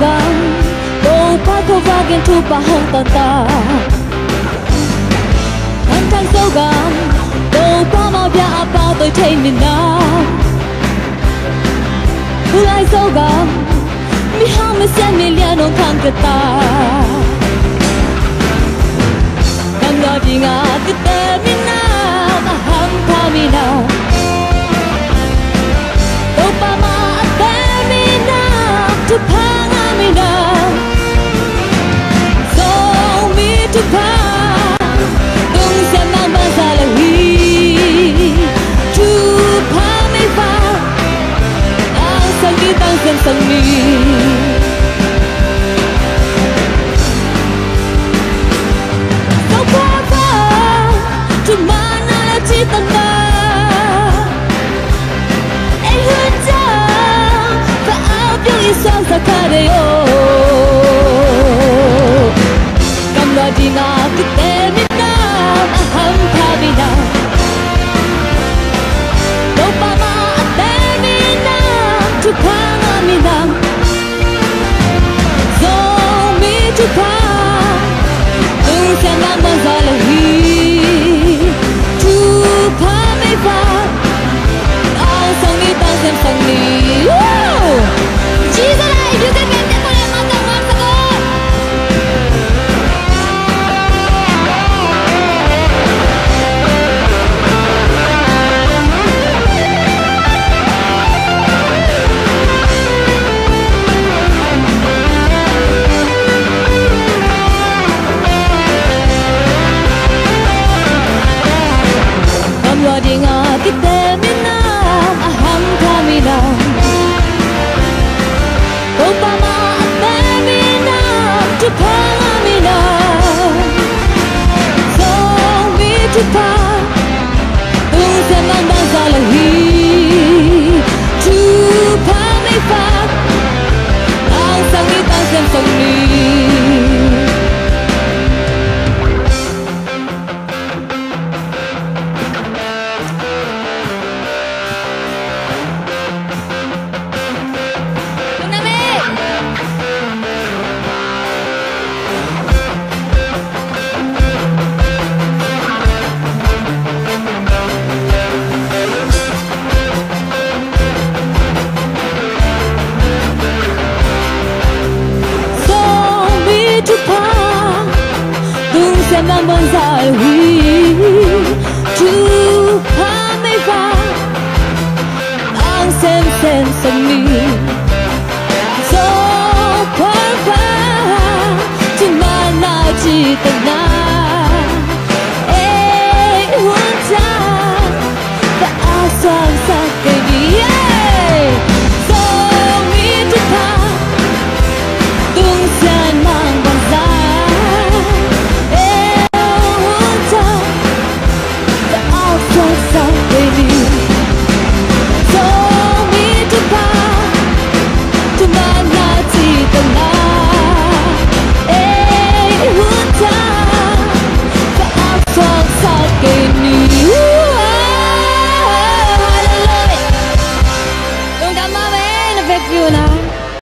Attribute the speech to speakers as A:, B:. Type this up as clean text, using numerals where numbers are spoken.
A: gan Bầu pa khô vagin thu pa hong tan ta Thang thang sâu gan Bầu pa mau bia apa tôi thấy mình nào Hư ai sâu gan Mi ham me sen mi lia nong khang ke ta Nang ga di nga kita mi na ma hang pa mi na Bầu pa ma ate mi na tu pa nga mi na So mi tu pa Tung se mang ba sa la hi Tu pa mi fa Ang sang di tang sem sang mi So pa pa Tu ma na la chi tang na Ai hun cha Fa ao piu i sang sa ka de yo Di nga kita mi na aham pa mi na Do pa ma ate mi na tu pa nga mi na So mi tu pa Tung se mang mang za la hi Tu pa mi pa Ang sang ni tang sem sang ni Jesus life you can get them all my God Di nga kita minam aham kami na Upama ate minam tupa kami na So mi tupa Tung se mang bang sa lahi Tupa mi fa Ang sang ni tang sem sang ni Mang bon sa hui tu pa me va ang sem sem sang mi so pa pa tu ma na chi ta na e hun cha pa a sang sa ke ni so mi tu pa tung san mang bon sa you now.